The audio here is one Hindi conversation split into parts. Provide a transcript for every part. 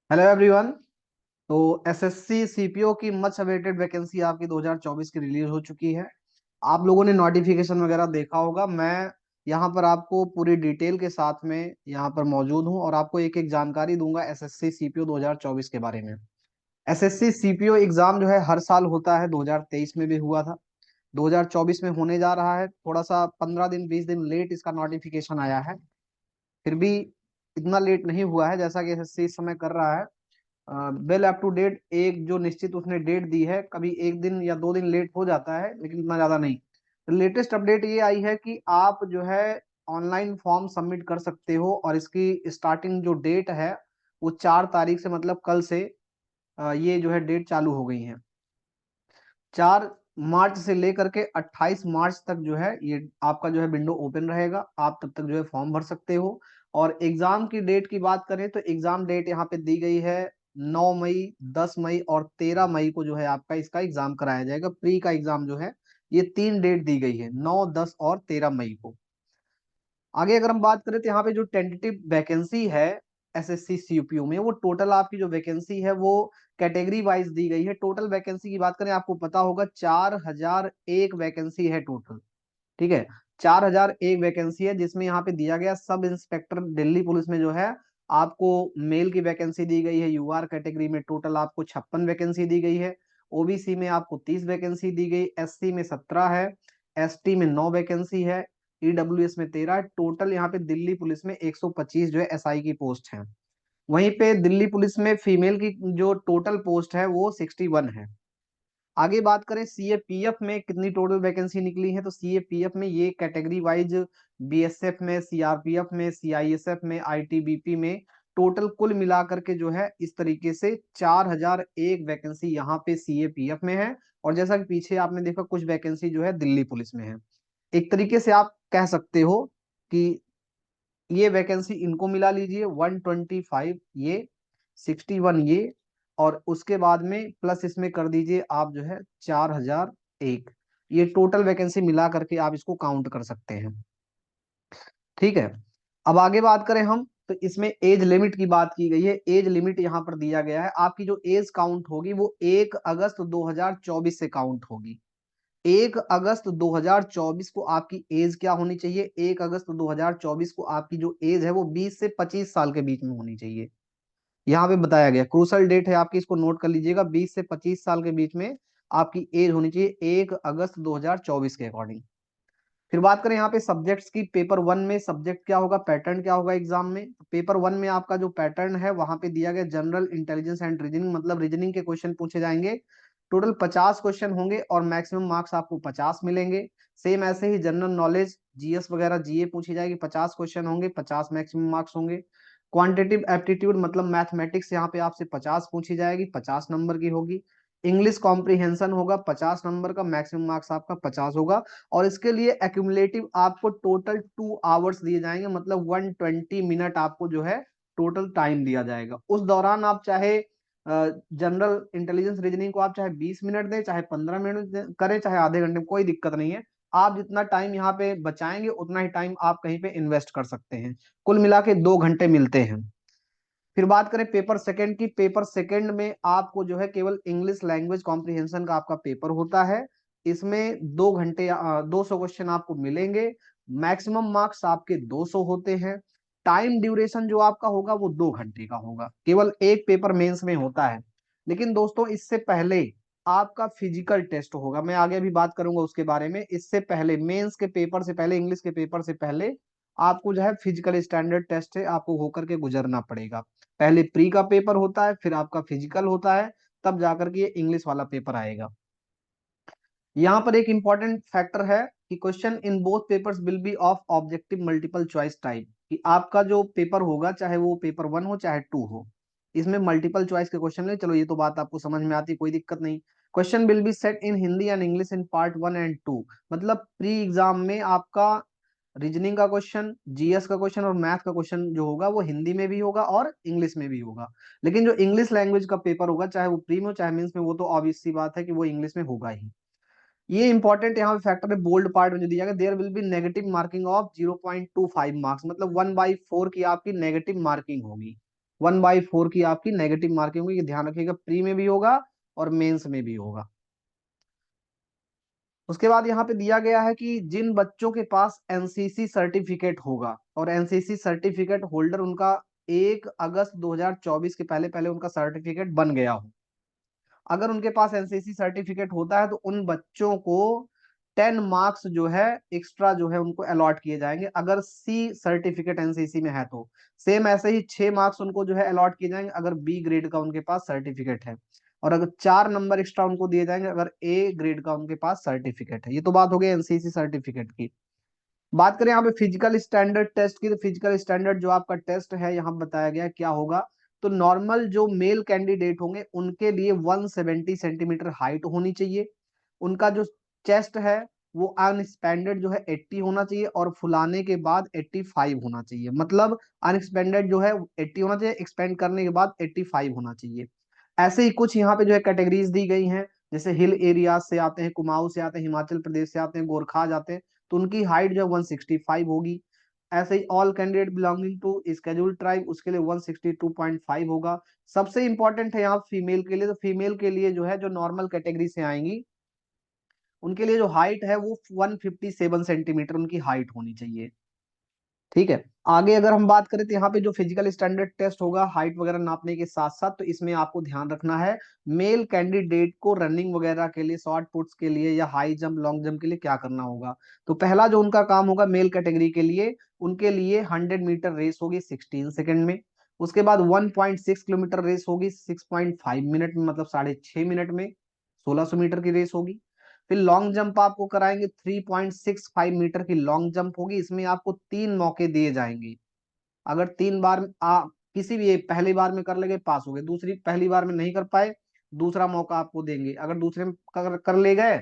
Hello everyone. तो एसएससी सीपीओ की मच अवेटेड वैकेंसी आपकी 2024 की रिलीज हो चुकी है। आप लोगों ने नोटिफिकेशन वगैरह देखा होगा। मैं यहाँ पर आपको पूरी डिटेल के साथ में यहाँ पर मौजूद हूँ और आपको एक एक जानकारी दूंगा एसएससी सीपीओ 2024 के बारे में। एसएससी सीपीओ एग्जाम जो है हर साल होता है, 2023 में भी हुआ था, 2024 में होने जा रहा है। थोड़ा सा 15 दिन 20 दिन लेट इसका नोटिफिकेशन आया है, फिर भी इतना लेट नहीं हुआ है जैसा कि एसएससी इस समय कर रहा है। वेल अप टू डेट, एक जो निश्चित उसने डेट दी है, कभी एक दिन या दो दिन लेट हो जाता है लेकिन इतना ज्यादा नहीं। लेटेस्ट अपडेट ये आई है कि आप जो है ऑनलाइन फॉर्म सबमिट कर सकते हो और इसकी स्टार्टिंग जो डेट है वो 4 तारीख से, मतलब कल से ये जो है डेट चालू हो गई है। 4 मार्च से लेकर के 28 मार्च तक जो है ये आपका जो है विंडो ओपन रहेगा। आप तब तक जो है फॉर्म भर सकते हो। और एग्जाम की डेट की बात करें तो एग्जाम डेट यहाँ पे दी गई है 9 मई, 10 मई और 13 मई को जो है आपका इसका एग्जाम कराया जाएगा। प्री का एग्जाम जो है ये 3 डेट दी गई है, 9, 10 और 13 मई को। आगे अगर हम बात करें तो यहाँ पे जो टेंटेटिव वैकेंसी है एसएससी सीपीयू में, वो टोटल आपकी जो वैकेंसी है वो कैटेगरी वाइज दी गई है। टोटल वैकेंसी की बात करें, आपको पता होगा 4001 वैकेंसी है टोटल। ठीक है, 4001 वैकेंसी है, जिसमें यहाँ पे दिया गया सब इंस्पेक्टर दिल्ली पुलिस में जो है आपको मेल की वैकेंसी दी गई है। यूआर कैटेगरी में टोटल आपको 56 वैकेंसी दी गई है। ओबीसी में आपको 30 वैकेंसी दी गई, एससी में 17 है, एसटी में 9 वैकेंसी है, ईडब्ल्यूएस में 13। टोटल यहाँ पे दिल्ली पुलिस में 125 जो है एसआई की पोस्ट है। वहीं पे दिल्ली पुलिस में फीमेल की जो टोटल पोस्ट है वो 61 है। आगे बात करें सीएपीएफ में कितनी टोटल वैकेंसी निकली है, तो सीएपीएफ में ये कैटेगरी वाइज बीएसएफ में, सीआरपीएफ में, सीआईएसएफ में, आईटीबीपी में टोटल कुल मिलाकर के जो है इस तरीके से 4001 वैकेंसी यहाँ पे सीएपीएफ में है। और जैसा कि पीछे आपने देखा कुछ वैकेंसी जो है दिल्ली पुलिस में है। एक तरीके से आप कह सकते हो कि ये वैकेंसी इनको मिला लीजिए, 125 ये, 61 ये, और उसके बाद में प्लस इसमें कर दीजिए आप जो है 4001। ये टोटल वैकेंसी मिला करके आप इसको काउंट कर सकते हैं। ठीक है, अब आगे बात करें हम तो इसमें एज लिमिट की बात की गई है। एज लिमिट यहाँ पर दिया गया है, आपकी जो एज काउंट होगी वो 1 अगस्त 2024 से काउंट होगी। 1 अगस्त 2024 को आपकी एज क्या होनी चाहिए? 1 अगस्त 2024 को आपकी जो एज है वो 20 से 25 साल के बीच में होनी चाहिए। यहाँ पे बताया गया क्रूशल डेट है आपकी, इसको नोट कर लीजिएगा, 20 से 25 साल के बीच में आपकी एज होनी चाहिए 1 अगस्त 2024 के अकॉर्डिंग। फिर बात करें यहाँ पे सब्जेक्ट्स की, पेपर वन में सब्जेक्ट क्या होगा, पैटर्न क्या होगा एग्जाम में। पेपर वन में आपका जो पैटर्न है वहां पे दिया गया जनरल इंटेलिजेंस एंड रीजनिंग, मतलब रीजनिंग के क्वेश्चन पूछे जाएंगे। टोटल 50 क्वेश्चन होंगे और मैक्सिमम मार्क्स आपको 50 मिलेंगे। सेम ऐसे ही जनरल नॉलेज, जीएस वगैरह, जीए पूछी जाएगी, 50 क्वेश्चन होंगे, 50 मैक्सिमम मार्क्स होंगे। क्वांटिटिव एप्टीट्यूड मतलब मैथमेटिक्स, यहाँ पे आपसे 50 पूछी जाएगी, 50 नंबर की होगी। इंग्लिश कॉम्प्रिहेंशन होगा 50 नंबर का, मैक्सिमम मार्क्स आपका 50 होगा। और इसके लिए एक्यूमुलेटिव आपको टोटल 2 आवर्स दिए जाएंगे, मतलब 120 मिनट आपको जो है टोटल टाइम दिया जाएगा। उस दौरान आप चाहे जनरल इंटेलिजेंस रीजनिंग को आप चाहे 20 मिनट दें, चाहे 15 मिनट करें, चाहे आधे घंटे में, कोई दिक्कत नहीं है। आप जितना टाइम यहाँ पे बचाएंगे उतना ही टाइम आप कहीं पे इन्वेस्ट कर सकते हैं। कुल मिला के 2 घंटे मिलते हैं। फिर बात करें पेपर सेकंड की, पेपर सेकंड में आपको जो है केवल इंग्लिश लैंग्वेज कॉम्प्रिहेंशन का आपका पेपर होता है। इसमें 2 घंटे 200 क्वेश्चन आपको मिलेंगे। मैक्सिमम मार्क्स आपके 200 होते हैं। टाइम ड्यूरेशन जो आपका होगा वो 2 घंटे का होगा। केवल एक पेपर मेंस में होता है। लेकिन दोस्तों इससे पहले आपका फिजिकल टेस्ट होगा, मैं आगे भी बात करूंगा उसके बारे में। इससे पहले मेंस के पेपर से पहले, इंग्लिश के पेपर से पहले आपको जो है फिजिकल स्टैंडर्ड टेस्ट है आपको होकर के गुजरना पड़ेगा। पहले प्री का पेपर होता है, फिर आपका फिजिकल होता है, तब जाकर के ये इंग्लिश वाला पेपर आएगा। यहाँ पर एक इंपॉर्टेंट फैक्टर है कि question in both papers will be of objective multiple choice type, कि आपका जो पेपर होगा चाहे वो पेपर वन हो चाहे टू हो, इसमें मल्टीपल चॉइस के क्वेश्चन ले। चलो ये तो बात आपको समझ में आती, कोई दिक्कत नहीं। Question will be set in Hindi and English in part 1 and 2, मतलब प्री एग्जाम में आपका रीजनिंग का क्वेश्चन, जीएस का क्वेश्चन और मैथ का क्वेश्चन जो होगा वो हिंदी में भी होगा और इंग्लिश में भी होगा। लेकिन जो इंग्लिश लैंग्वेज का पेपर होगा चाहे वो प्री में हो चाहे मेंस में, वो तो ऑब्वियस सी बात है कि वो इंग्लिश में होगा ही। ये इंपॉर्टेंट यहाँ पे फैक्टर है, बोल्ड पार्ट में जो दिया गया, there will be negative marking of 0.25 marks, मतलब 1/4 की आपकी नेगेटिव मार्किंग होगी। 1/4 की आपकी नेगेटिव मार्किंग होगी, ये ध्यान रखिएगा, प्री में भी होगा और मेंस में भी होगा। उसके बाद यहाँ पे दिया गया है कि जिन बच्चों के पास एनसीसी सर्टिफिकेट होगा और एनसीसी सर्टिफिकेट होल्डर उनका 1 अगस्त 2024 के पहले पहले उनका सर्टिफिकेट बन गया हो, अगर उनके पास एनसीसी सर्टिफिकेट होता है तो उन बच्चों को 10 मार्क्स जो है एक्स्ट्रा जो है उनको अलॉट किए जाएंगे, अगर सी सर्टिफिकेट एनसीसी में है तो। सेम ऐसे ही 6 मार्क्स उनको जो है अलॉट किए जाएंगे अगर बी ग्रेड का उनके पास सर्टिफिकेट है, और अगर 4 नंबर एक्स्ट्रा उनको दिए जाएंगे अगर ए ग्रेड का उनके पास सर्टिफिकेट है। ये तो बात हो गई एनसीसी सर्टिफिकेट की। बात करें यहाँ पे फिजिकल स्टैंडर्ड टेस्ट की, तो फिजिकल स्टैंडर्ड जो आपका टेस्ट है यहाँ बताया गया क्या होगा। तो नॉर्मल जो मेल कैंडिडेट होंगे उनके लिए 170 सेंटीमीटर हाइट होनी चाहिए, उनका जो चेस्ट है वो अनएक्सपेंडेड जो है 80 होना चाहिए और फुलाने के बाद 85 होना चाहिए, मतलब अनएक्सपेंडेड जो है 80 होना चाहिए, एक्सपेंड करने के बाद 85 होना चाहिए। ऐसे ही कुछ यहाँ पे जो है कैटेगरीज दी गई हैं, जैसे हिल एरिया से आते हैं, कुमाऊं से आते हैं, हिमाचल प्रदेश से आते हैं, गोरखा जाते हैं, तो उनकी हाइट जो है 165 होगी। ऐसे ही all candidate belonging to scheduled tribe उसके लिए 162.5 होगा। सबसे इंपॉर्टेंट है यहाँ फीमेल के लिए, तो फीमेल के लिए जो है जो नॉर्मल कैटेगरी से आएंगी उनके लिए जो हाइट है वो 157 सेंटीमीटर उनकी हाइट होनी चाहिए। ठीक है, आगे अगर हम बात करें तो यहाँ पे जो फिजिकल स्टैंडर्ड टेस्ट होगा हाइट वगैरह नापने के साथ साथ, तो इसमें आपको ध्यान रखना है मेल कैंडिडेट को रनिंग वगैरह के लिए, शॉर्ट पुट्स के लिए या हाई जंप लॉन्ग जंप के लिए क्या करना होगा। तो पहला जो उनका काम होगा मेल कैटेगरी के लिए, उनके लिए 100 मीटर रेस होगी 16 सेकंड में। उसके बाद 1.6 किलोमीटर रेस होगी 6.5 मिनट में, मतलब 6.5 मिनट में 1600 मीटर की रेस होगी। फिर लॉन्ग जंप आपको कराएंगे, 3.65 मीटर की लॉन्ग जंप होगी, इसमें आपको 3 मौके दिए जाएंगे। अगर 3 बार किसी भी एक पहली बार में कर लेंगे पास हो गए, दूसरी पहली बार में नहीं कर पाए दूसरा मौका आपको देंगे, अगर दूसरे में कर ले गए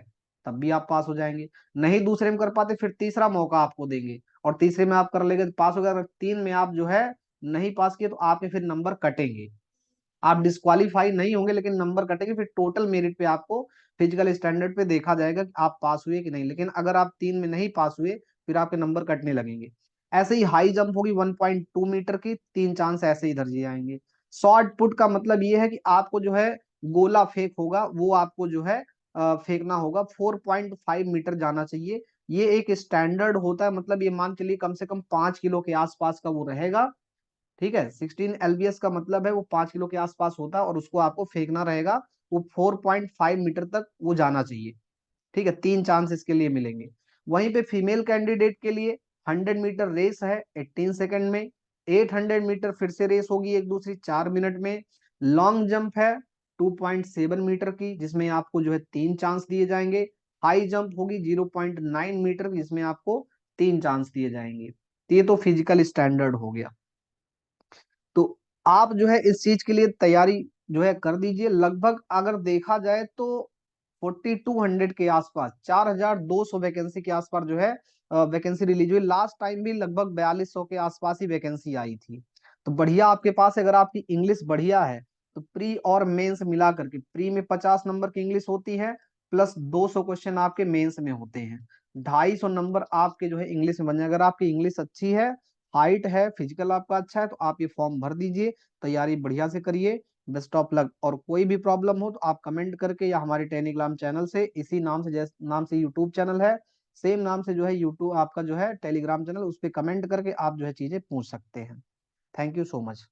तब भी आप पास हो जाएंगे, नहीं दूसरे में कर पाते फिर तीसरा मौका आपको देंगे, और तीसरे में आप कर लेंगे तो पास हो गए, अगर 3 में आप जो है नहीं पास किए तो आपके फिर नंबर कटेंगे, आप डिस्क्वालीफाई नहीं होंगे लेकिन नंबर कटेंगे, फिर टोटल मेरिट पे आपको फिजिकल स्टैंडर्ड पे देखा जाएगा कि आप पास हुए कि नहीं, लेकिन अगर आप 3 में नहीं पास हुए फिर आपके नंबर कटने लगेंगे। ऐसे ही हाई जंप होगी 1.2 मीटर की, 3 चांस ऐसे ही इधर जी आएंगे। शॉर्ट पुट का मतलब ये है कि आपको जो है गोला फेंक होगा वो आपको जो है फेंकना होगा, 4.5 मीटर जाना चाहिए। ये एक स्टैंडर्ड होता है, मतलब ये मान चलिए कम से कम 5 किलो के आसपास का वो रहेगा। ठीक है, 16 LBS का मतलब है वो 5 किलो के आसपास होता है और उसको आपको फेंकना रहेगा, वो 4.5 मीटर तक वो जाना चाहिए। ठीक है, 3 चांस इसके लिए मिलेंगे। वहीं पे फीमेल कैंडिडेट के लिए 100 मीटर रेस है 18 सेकंड में, 800 मीटर फिर से रेस होगी एक दूसरी 4 मिनट में, लॉन्ग जंप है 2.7 मीटर की जिसमें आपको जो है 3 चांस दिए जाएंगे, हाई जंप होगी 0.9 मीटर जिसमें आपको 3 चांस दिए जाएंगे। तो ये तो फिजिकल स्टैंडर्ड हो गया। तो आप जो है इस चीज के लिए तैयारी जो है कर दीजिए। लगभग अगर देखा जाए तो 4200 के आसपास, 4200 वैकेंसी के आसपास जो है वैकेंसी रिलीज हुई। लास्ट टाइम भी लगभग 4200 के आसपास ही वैकेंसी आई थी। तो बढ़िया आपके पास अगर आपकी इंग्लिश बढ़िया है तो प्री और मेंस मिला करके, प्री में 50 नंबर की इंग्लिश होती है प्लस 200 क्वेश्चन आपके मेंस में होते हैं, 250 नंबर आपके जो है इंग्लिश में बन जाए। अगर आपकी इंग्लिश अच्छी है, हाइट है, फिजिकल आपका अच्छा है, तो आप ये फॉर्म भर दीजिए, तैयारी बढ़िया से करिए। Best of luck. और कोई भी प्रॉब्लम हो तो आप कमेंट करके या हमारे टेलीग्राम चैनल से, इसी नाम से जैसे नाम से यूट्यूब चैनल है सेम नाम से जो है यूट्यूब आपका जो है टेलीग्राम चैनल, उस पर कमेंट करके आप जो है चीजें पूछ सकते हैं। Thank you so much.